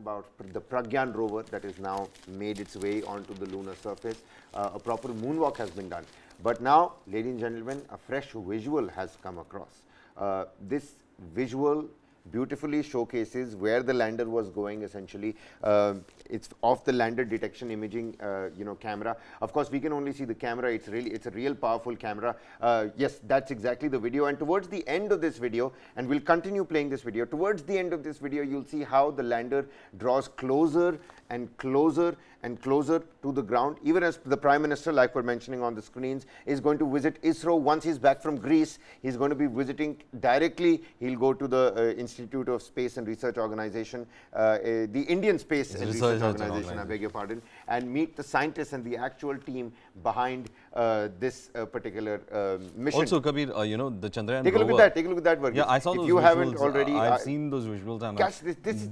about the Pragyan rover that is now made its way onto the lunar surface. A proper moonwalk has been done. But now, ladies and gentlemen, a fresh visual has come across. This visual beautifully showcases where the lander was going. Essentially, it's off the lander detection imaging camera. Of course, we can only see the camera. It's a real powerful camera. Yes, that's exactly the video. And towards the end of this video, and we'll continue playing this video, towards the end of this video, you'll see how the lander draws closer and closer and closer to the ground. Even as the Prime Minister, like we're mentioning on the screens, is going to visit ISRO. Once he's back from Greece, he's going to be visiting directly. He'll go to the Institute of Space and Research Organization, the Indian Space and Research Organization, I beg your pardon, and meet the scientists and the actual team behind this particular mission. Also, Kabir, the Chandrayaan Take a look at that. Take a look at that, Varghese. Yeah, I saw if those you visuals. haven't already, I've seen those visuals, and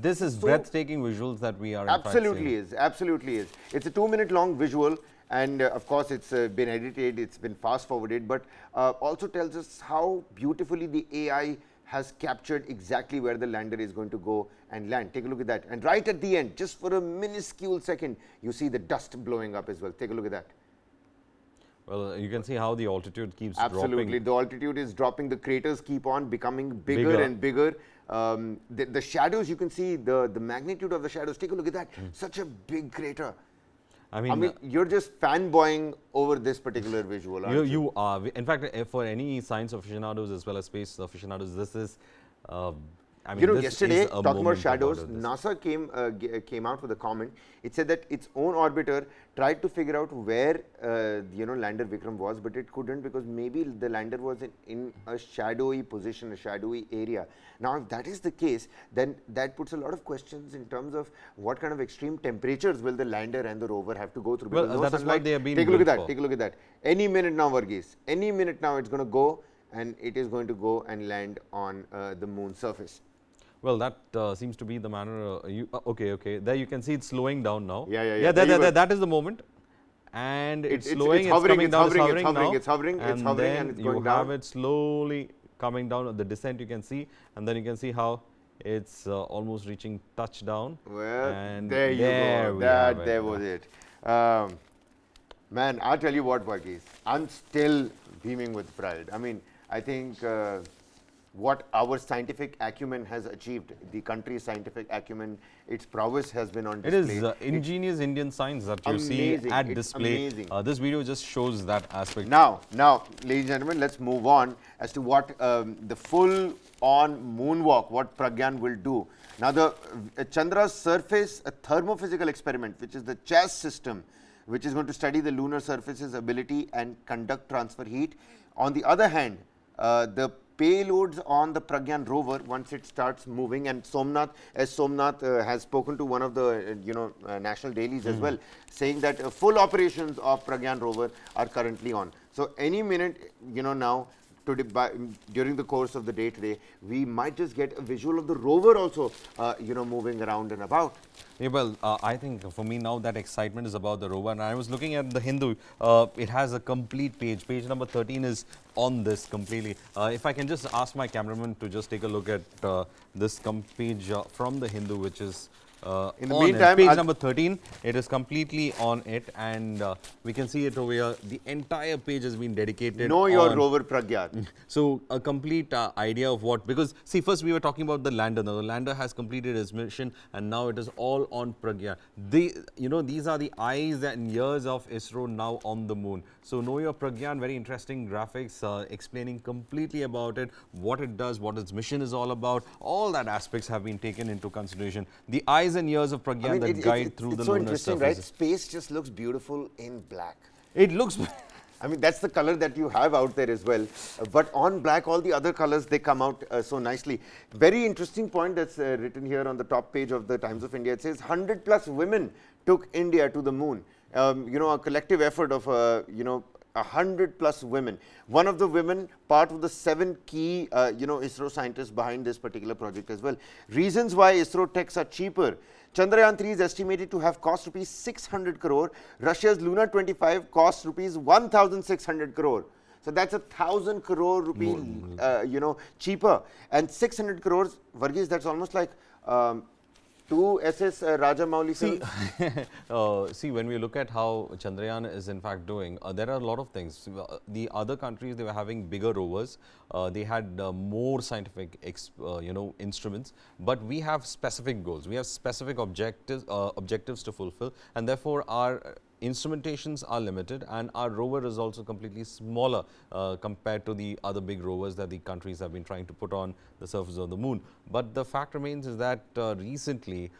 this is so breathtaking visuals that we are absolutely is. Absolutely is. It's a 2-minute long visual. And of course, it's been edited, it's been fast forwarded, but also tells us how beautifully the AI has captured exactly where the lander is going to go and land. Take a look at that. And right at the end, just for a minuscule second, you see the dust blowing up as well. Take a look at that. Well, you can see how the altitude keeps Absolutely. dropping. The altitude is dropping. The craters keep on becoming bigger and bigger. The shadows, you can see the magnitude of the shadows. Take a look at that. Such a big crater. I mean, you're just fanboying over this particular visual, aren't you? You are. In fact, for any science aficionados as well as space aficionados, this is, yesterday, talking about shadows, NASA came out with a comment. It said that its own orbiter tried to figure out where, lander Vikram was, but it couldn't because maybe the lander was in a shadowy position, a shadowy area. Now, if that is the case, then that puts a lot of questions in terms of what kind of extreme temperatures will the lander and the rover have to go through. Well, that is what they have been Take a look at that. Take a look at that. Any minute now, Varghese, any minute now, it's going to go, and it is going to go and land on the moon surface. Well, that seems to be the manner. Okay. There you can see it's slowing down now. Yeah. That is the moment. And it's slowing, it's coming down, it's hovering, and it's going down. You have it slowly coming down. The descent you can see, and then you can see how it's almost reaching touchdown. Well, and there you go. There was it. Man, I'll tell you what, Varghese, I'm still beaming with pride. I mean, I think what our scientific acumen has achieved, the country's scientific acumen, its prowess has been on display. It is ingenious Indian science that you see at display. This video just shows that aspect. Now, ladies and gentlemen, let's move on as to what the full-on moonwalk, what Pragyan will do. Now, the Chandra's surface, a thermophysical experiment, which is the CHAS system, which is going to study the lunar surface's ability and conduct transfer heat. On the other hand, the payloads on the Pragyan rover, once it starts moving, and Somnath has spoken to one of the national dailies as well, saying that full operations of Pragyan rover are currently on. So any minute, now during the course of the day today, we might just get a visual of the rover also, moving around and about. Yeah, well, I think for me now that excitement is about the rover. And I was looking at the Hindu. It has a complete page. Page number 13 is on this completely. If I can just ask my cameraman to just take a look at this page from the Hindu, which is in the meantime, page number 13, it is completely on it, and we can see it over here. The entire page has been dedicated. Know your rover Pragyan. So a complete idea of what, because see, first we were talking about the lander. Now the lander has completed its mission, and now it is all on Pragyan. These are the eyes and ears of ISRO now on the moon. So know your Pragyan, very interesting graphics explaining completely about it, what it does, what its mission is all about. All that aspects have been taken into consideration. The eyes and ears of Pragyan that guide through the lunar surface. So interesting, right? Space just looks beautiful in black. It looks. I mean, that's the color that you have out there as well. But on black, all the other colors, they come out so nicely. Very interesting point that's written here on the top page of the Times of India. It says 100+ women took India to the moon. A collective effort of 100+ women. One of the women, part of the 7 key, ISRO scientists behind this particular project as well. Reasons why ISRO techs are cheaper. Chandrayaan-3 is estimated to have cost rupees 600 crore. Russia's Lunar 25 costs rupees 1,600 crore. So that's 1,000 crore rupee, cheaper. And 600 crores, Varghese, that's almost like to SS Rajamouli See, films? see, when we look at how Chandrayaan is in fact doing, there are a lot of things. The other countries, they were having bigger rovers. They had more scientific, instruments. But we have specific goals. We have specific objectives to fulfill, and therefore our instrumentations are limited, and our rover is also completely smaller compared to the other big rovers that the countries have been trying to put on the surface of the moon. But the fact remains is that recently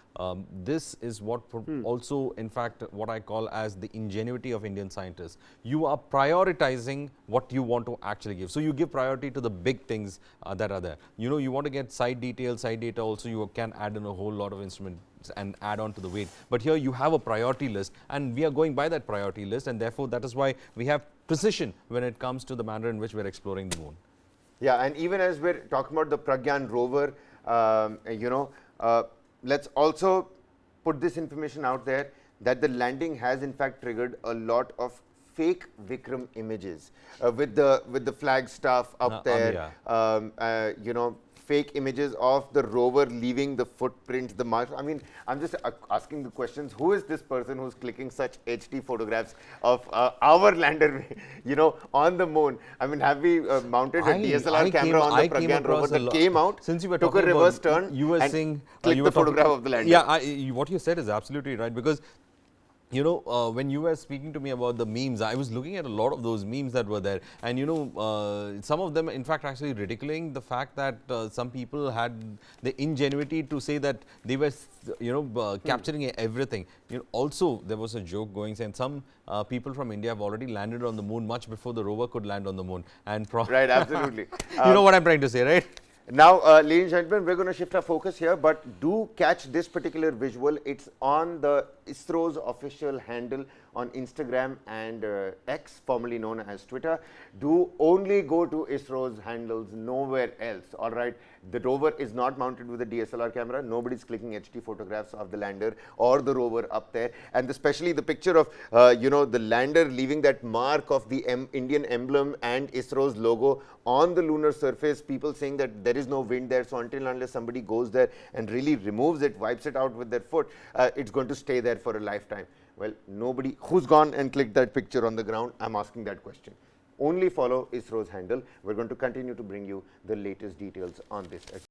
this is what also in fact what I call as the ingenuity of Indian scientists. You are prioritizing what you want to actually give. So you give priority to the big things that are there. You know, you want to get side details, side data also, you can add in a whole lot of instruments and add on to the weight. But here you have a priority list, and we are going by that priority list, and therefore that is why we have precision when it comes to the manner in which we are exploring the moon. Yeah, and even as we're talking about the Pragyan rover, let's also put this information out there that the landing has in fact triggered a lot of fake Vikram images with the flag stuff up there, fake images of the rover leaving the footprints, the marks. I mean, I'm just asking the questions. Who is this person who's clicking such HD photographs of our lander, on the moon? I mean, have we mounted a DSLR camera on the Pragyan rover that came out, since you were took a reverse turn, you were and saying, clicked the photograph of the lander? Yeah, what you said is absolutely right, because when you were speaking to me about the memes, I was looking at a lot of those memes that were there, and some of them in fact actually ridiculing the fact that some people had the ingenuity to say that they were capturing everything. Also there was a joke going saying some people from India have already landed on the moon much before the rover could land on the moon, and right, absolutely. You know what I'm trying to say, right? Now, ladies and gentlemen, we're going to shift our focus here, but do catch this particular visual. It's on the ISRO's official handle on Instagram and X, formerly known as Twitter. Do only go to ISRO's handles, nowhere else, all right? The rover is not mounted with a DSLR camera. Nobody's clicking HD photographs of the lander or the rover up there. And especially the picture of, the lander leaving that mark of the Indian emblem and ISRO's logo on the lunar surface, people saying that there is no wind there, so until and unless somebody goes there and really removes it, wipes it out with their foot, it's going to stay there for a lifetime. Well, nobody who's gone and clicked that picture on the ground, I'm asking that question. Only follow ISRO's handle. We're going to continue to bring you the latest details on this as